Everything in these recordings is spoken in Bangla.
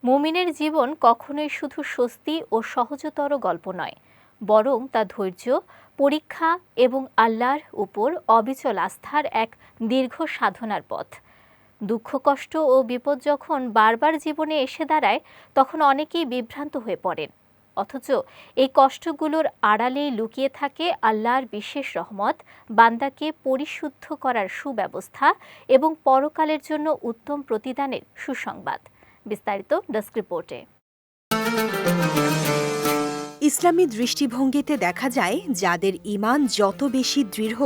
মুমিনের জীবন কখনোই শুধু স্বস্তি ও সহজতর গল্প নয়, বরং তা ধৈর্য, পরীক্ষা এবং আল্লাহর উপর অবিচল আস্থার এক দীর্ঘ সাধনার পথ। দুঃখ, কষ্ট ও বিপদ যখন বারবার জীবনে এসে দাঁড়ায়, তখন অনেকেই বিভ্রান্ত হয়ে পড়েন। অথচ এই কষ্টগুলোর আড়ালেই লুকিয়ে থাকে আল্লাহর বিশেষ রহমত, বান্দাকে পরিশুদ্ধ করার সুব্যবস্থা এবং পরকালের জন্য উত্তম প্রতিদানের সুসংবাদ। বিস্তারিত ডেস্ক রিপোর্টে। ইসলামী দৃষ্টিভঙ্গিতে দেখা যায়, যাদের ঈমান যত বেশি দৃঢ়,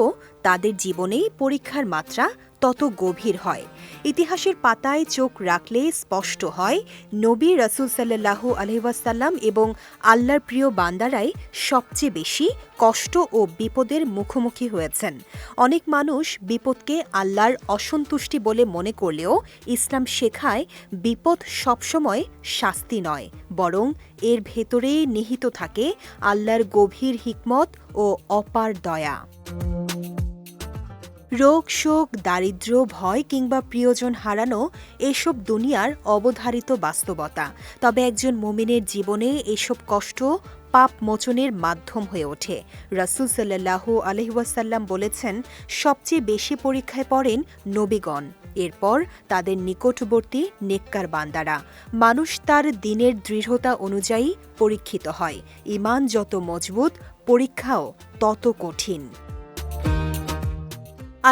তাদের জীবনেই পরীক্ষার মাত্রা তত গভীর হয়। ইতিহাসের পাতায় চোখ রাখলে স্পষ্ট হয়, নবী রাসূল সাল্লাল্লাহু আলাইহি ওয়াসাল্লাম এবং আল্লাহর প্রিয় বান্দারাই সবচেয়ে বেশি কষ্ট ও বিপদের মুখোমুখি হয়েছেন। অনেক মানুষ বিপদকে আল্লাহর অসন্তুষ্টি বলে মনে করলেও ইসলাম শেখায়, বিপদ সবসময় শাস্তি নয়, বরং এর ভেতরেই নিহিত থাকে আল্লাহর গভীর হিকমত ও অপার দয়া। রোগ, শোক, দারিদ্র্য, ভয় কিংবা প্রিয়জন হারানো এসব দুনিয়ার অবধারিত বাস্তবতা। তবে একজন মুমিনের জীবনে এসব কষ্ট পাপ মোচনের মাধ্যম হয়ে ওঠে। রাসূল সাল্লাল্লাহু আলাইহি ওয়াসাল্লাম বলেছেন, সবচেয়ে বেশি পরীক্ষায় পড়েন নবীগণ, এরপর তাদের নিকটবর্তী নেককার বান্দারা। মানুষ তার দিনের দৃঢ়তা অনুযায়ী পরীক্ষিত হয়। ঈমান যত মজবুত, পরীক্ষাও তত কঠিন।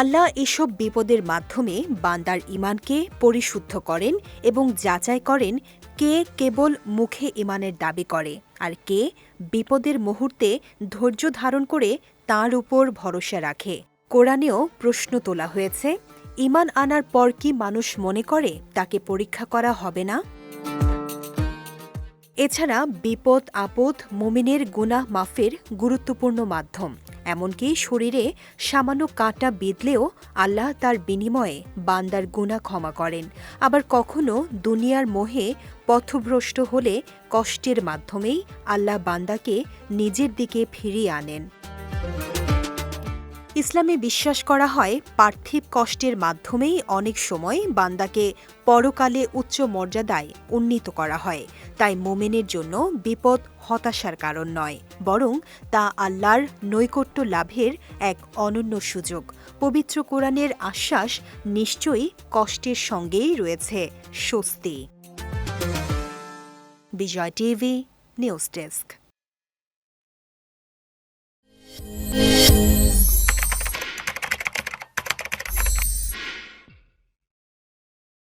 আল্লাহ এসব বিপদের মাধ্যমে বান্দার ঈমানকে পরিশুদ্ধ করেন এবং যাচাই করেন কে কেবল মুখে ঈমানের দাবি করে আর কে বিপদের মুহূর্তে ধৈর্য ধারণ করে তাঁর উপর ভরসা রাখে। কোরআনেও প্রশ্ন তোলা হয়েছে, ঈমান আনার পর কি মানুষ মনে করে তাকে পরীক্ষা করা হবে না? এছাড়া বিপদ আপদ মুমিনের গুনাহ মাফের গুরুত্বপূর্ণ মাধ্যম। এমনকি শরীরে সামান্য কাঁটা বিঁধলেও আল্লাহ তার বিনিময়ে বান্দার গুনাহ ক্ষমা করেন। আবার কখনো দুনিয়ার মোহে পথভ্রষ্ট হলে কষ্টের মাধ্যমেই আল্লাহ বান্দাকে নিজের দিকে ফিরিয়ে আনেন। ইসলামে বিশ্বাস করা হয়, পার্থিব কষ্টের মাধ্যমেই অনেক সময় বান্দাকে পরকালে উচ্চ মর্যাদায় উন্নীত করা হয়। তাই মুমিনের জন্য বিপদ হতাশার কারণ নয়, বরং তা আল্লাহর নৈকট্য লাভের এক অনন্য সুযোগ। পবিত্র কোরআনের আশ্বাস, নিশ্চয়ই কষ্টের সঙ্গেই রয়েছে স্বস্তি। বিজয় টিভি নিউজ ডেস্ক।